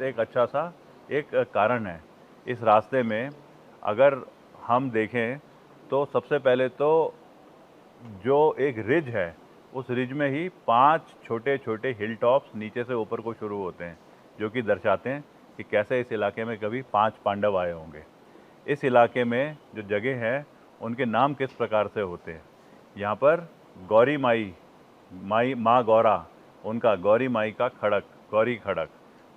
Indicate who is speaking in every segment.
Speaker 1: एक अच्छा सा एक कारण है। इस रास्ते में अगर हम देखें तो सबसे पहले तो जो एक रिज है, उस रिज में ही 5 छोटे-छोटे हिल टॉप्स नीचे से ऊपर को शुरू होते हैं, जो कि दर्शाते हैं कि कैसे इस इलाके में कभी 5 पांडव आए होंगे। इस इलाके में जो जगह है, उनके नाम किस प्रकार से होते हैं। यहाँ पर गौरी माई, माँ गौरा, उनका गौरी माई का खड़क, गौरी खड़क।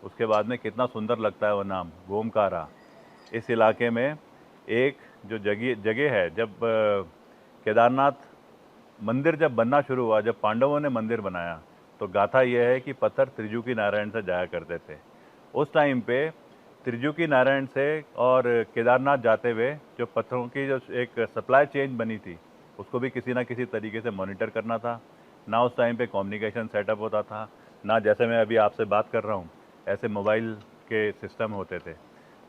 Speaker 1: उसके बाद में कितना सुंदर लगता है वो नाम, गोमकारा। इस इलाके में एक जो जगह जगह है, जब केदारनाथ मंदिर जब बनना शुरू हुआ, जब पांडवों ने मंदिर बनाया, तो गाथा यह है कि पत्थर त्रिजुकी नारायण से जाया करते थे। उस टाइम पे त्रिजुकी नारायण से और केदारनाथ जाते हुए जो पत्थरों की जो एक सप्लाई चेन बनी थी, उसको भी किसी ना किसी तरीके से मॉनिटर करना था। ना उस टाइम पे कम्युनिकेशन सेटअप होता था, ना जैसे मैं अभी आपसे बात कर रहा हूँ ऐसे मोबाइल के सिस्टम होते थे।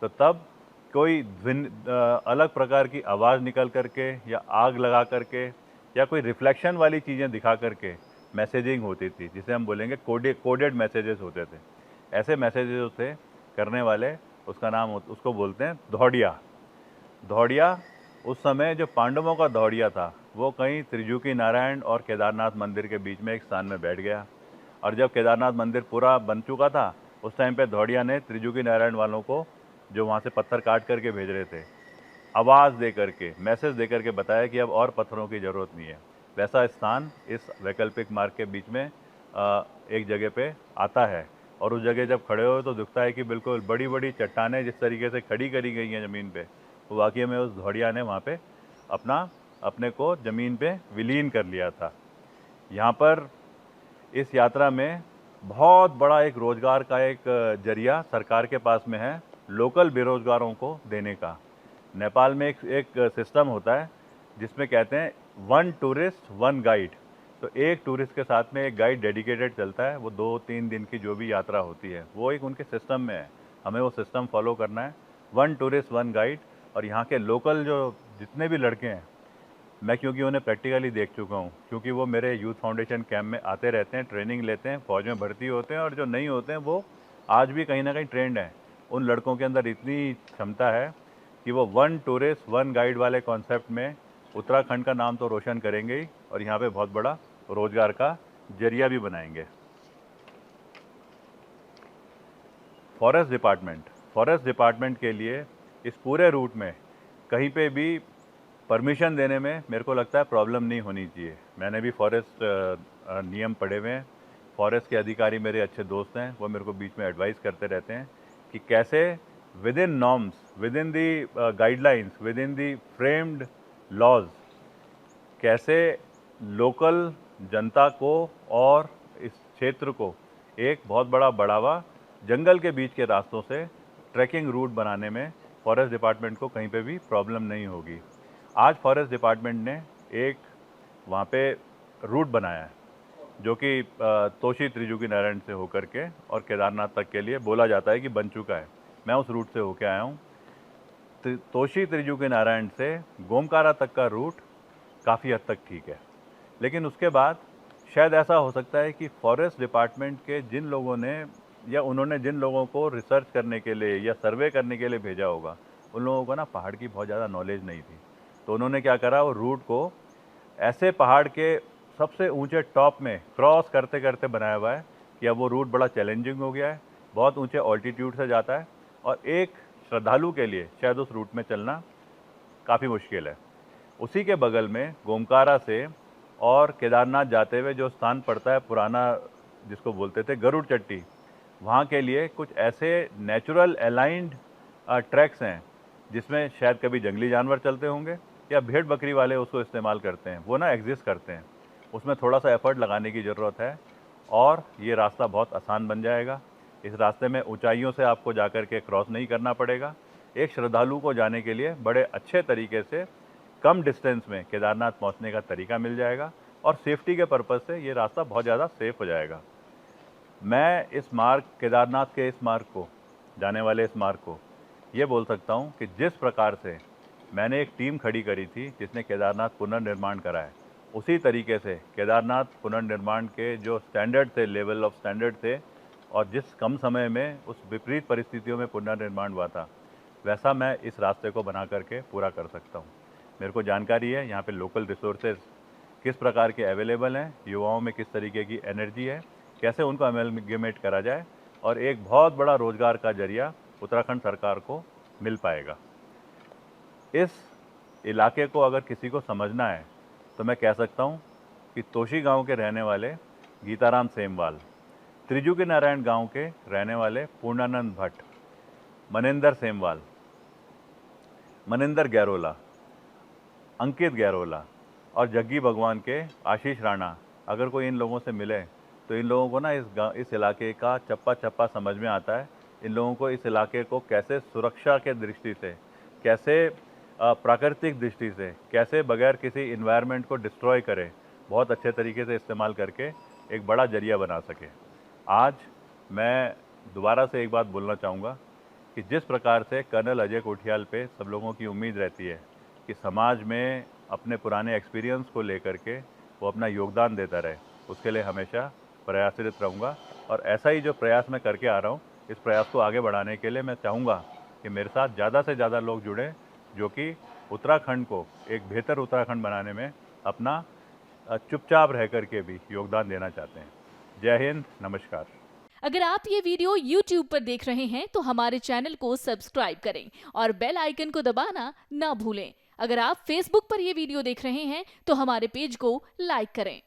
Speaker 1: तो तब कोई अलग प्रकार की आवाज़ निकल करके या आग लगा करके या कोई रिफ्लेक्शन वाली चीज़ें दिखा करके मैसेजिंग होती थी, जिसे हम बोलेंगे कोडेड मैसेजेस होते थे। ऐसे मैसेजेस थे करने वाले, उसका नाम उसको बोलते हैं धौड़िया। धौड़िया उस समय जो पांडवों का धौड़िया था, वो कहीं त्रिजुकी नारायण और केदारनाथ मंदिर के बीच में एक स्थान में बैठ गया। और जब केदारनाथ मंदिर पूरा बन चुका था, उस टाइम पे धौड़िया ने त्रिजुकी नारायण वालों को, जो वहाँ से पत्थर काट करके भेज रहे थे, आवाज़ दे करके, मैसेज दे करके बताया कि अब और पत्थरों की ज़रूरत नहीं है। वैसा स्थान इस वैकल्पिक मार्ग के बीच में एक जगह पे आता है। और उस जगह जब खड़े हो तो दिखता है कि बिल्कुल बड़ी बड़ी चट्टानें जिस तरीके से खड़ी करी गई हैं ज़मीन पे, वो वाकई में उस धौड़िया ने वहाँ पे अपने को ज़मीन पे विलीन कर लिया था। यहाँ पर इस यात्रा में बहुत बड़ा एक रोज़गार का एक जरिया सरकार के पास में है, लोकल बेरोजगारों को देने का। नेपाल में एक सिस्टम होता है जिसमें कहते हैं 1 टूरिस्ट 1 गाइड। तो एक टूरिस्ट के साथ में एक गाइड डेडिकेटेड चलता है, वो 2-3 दिन की जो भी यात्रा होती है वो एक उनके सिस्टम में है, हमें वो सिस्टम फॉलो करना है। 1 टूरिस्ट 1 गाइड। और यहाँ के लोकल जो जितने भी लड़के हैं, मैं क्योंकि उन्हें प्रैक्टिकली देख चुका हूँ, क्योंकि वो मेरे यूथ फाउंडेशन कैंप में आते रहते हैं, ट्रेनिंग लेते हैं, फौज में भर्ती होते हैं, और जो नहीं होते हैं वो आज भी कहीं ना कहीं ट्रेंड हैं। उन लड़कों के अंदर इतनी क्षमता है कि वो 1 टूरिस्ट 1 गाइड वाले कॉन्सेप्ट में उत्तराखंड का नाम तो रोशन करेंगे ही, और यहाँ पे बहुत बड़ा रोजगार का जरिया भी बनाएंगे। फॉरेस्ट डिपार्टमेंट के लिए इस पूरे रूट में कहीं पे भी परमिशन देने में मेरे को लगता है प्रॉब्लम नहीं होनी चाहिए। मैंने भी फॉरेस्ट नियम पढ़े हुए हैं, फॉरेस्ट के अधिकारी मेरे अच्छे दोस्त हैं, वो मेरे को बीच में एडवाइस करते रहते हैं कि कैसे within norms, within the guidelines, within the framed laws, कैसे लोकल जनता को और इस क्षेत्र को एक बहुत बड़ा बढ़ावा जंगल के बीच के रास्तों से ट्रैकिंग रूट बनाने में फॉरेस्ट डिपार्टमेंट को कहीं पे भी प्रॉब्लम नहीं होगी। आज फॉरेस्ट डिपार्टमेंट ने एक वहाँ पे रूट बनाया है जो कि तोशी त्रिजुकी नारायण से होकर के और केदारनाथ तक के लिए बोला जाता है कि बन चुका है। मैं उस रूट से होके आया हूँ। तोशी त्रिजुकी नारायण से गोमकारा तक का रूट काफ़ी हद तक ठीक है, लेकिन उसके बाद शायद ऐसा हो सकता है कि फॉरेस्ट डिपार्टमेंट के जिन लोगों ने या उन्होंने जिन लोगों को रिसर्च करने के लिए या सर्वे करने के लिए भेजा होगा, उन लोगों को ना पहाड़ की बहुत ज़्यादा नॉलेज नहीं थी। तो उन्होंने क्या करा, वो रूट को ऐसे पहाड़ के सबसे ऊंचे टॉप में क्रॉस करते करते बनाया हुआ है कि अब वो रूट बड़ा चैलेंजिंग हो गया है, बहुत ऊंचे ऑल्टीट्यूड से जाता है, और एक श्रद्धालु के लिए शायद उस रूट में चलना काफ़ी मुश्किल है। उसी के बगल में गोमकारा से और केदारनाथ जाते हुए जो स्थान पड़ता है पुराना, जिसको बोलते थे गरुड़ चट्टी, वहाँ के लिए कुछ ऐसे नेचुरल अलाइंड ट्रैक्स हैं जिसमें शायद कभी जंगली जानवर चलते होंगे या भेड़ बकरी वाले उसको इस्तेमाल करते हैं, वो ना एग्जिस्ट करते हैं। उसमें थोड़ा सा एफर्ट लगाने की ज़रूरत है और ये रास्ता बहुत आसान बन जाएगा। इस रास्ते में ऊंचाइयों से आपको जाकर के क्रॉस नहीं करना पड़ेगा। एक श्रद्धालु को जाने के लिए बड़े अच्छे तरीके से कम डिस्टेंस में केदारनाथ पहुंचने का तरीका मिल जाएगा, और सेफ्टी के पर्पज़ से ये रास्ता बहुत ज़्यादा सेफ हो जाएगा। मैं इस मार्ग, केदारनाथ के इस मार्ग को, जाने वाले इस मार्ग को ये बोल सकता हूँ कि जिस प्रकार से मैंने एक टीम खड़ी करी थी जिसने केदारनाथ पुनर्निर्माण करा है, उसी तरीके से केदारनाथ पुनर्निर्माण के जो स्टैंडर्ड थे, लेवल ऑफ स्टैंडर्ड थे, और जिस कम समय में उस विपरीत परिस्थितियों में पुनर्निर्माण हुआ था, वैसा मैं इस रास्ते को बना करके पूरा कर सकता हूँ। मेरे को जानकारी है यहाँ पे लोकल रिसोर्सेज किस प्रकार के अवेलेबल हैं, युवाओं में किस तरीके की एनर्जी है, कैसे उनको अमेलगेमेट करा जाए और एक बहुत बड़ा रोजगार का जरिया उत्तराखंड सरकार को मिल पाएगा। इस इलाके को अगर किसी को समझना है तो मैं कह सकता हूँ कि तोशी गांव के रहने वाले गीताराम सेमवाल, त्रिजुकी नारायण गांव के रहने वाले पूर्णानंद भट्ट, मनिंदर सेमवाल, मनिंदर गैरोला, अंकित गैरोला और जग्गी भगवान के आशीष राणा, अगर कोई इन लोगों से मिले तो इन लोगों को ना इस इलाके का चप्पा चप्पा समझ में आता है। इन लोगों को इस इलाके को कैसे सुरक्षा के दृष्टि से, कैसे प्राकृतिक दृष्टि से, कैसे बगैर किसी इन्वायरमेंट को डिस्ट्रॉय करें, बहुत अच्छे तरीके से इस्तेमाल करके एक बड़ा जरिया बना सके। आज मैं दोबारा से एक बात बोलना चाहूँगा कि जिस प्रकार से कर्नल अजय कोठियाल पे सब लोगों की उम्मीद रहती है कि समाज में अपने पुराने एक्सपीरियंस को लेकर के वो अपना योगदान देता रहे, उसके लिए हमेशा प्रयासरत रहूँगा। और ऐसा ही जो प्रयास मैं करके आ रहा हूँ, इस प्रयास को आगे बढ़ाने के लिए मैं चाहूँगा कि मेरे साथ ज़्यादा से ज़्यादा लोग जुड़ें जो कि उत्तराखंड को एक बेहतर उत्तराखंड बनाने में अपना चुपचाप रह करके भी योगदान देना चाहते हैं। जय हिंद, नमस्कार।
Speaker 2: अगर आप ये वीडियो YouTube पर देख रहे हैं तो हमारे चैनल को सब्सक्राइब करें और बेल आइकन को दबाना ना भूलें। अगर आप Facebook पर ये वीडियो देख रहे हैं तो हमारे पेज को लाइक करें।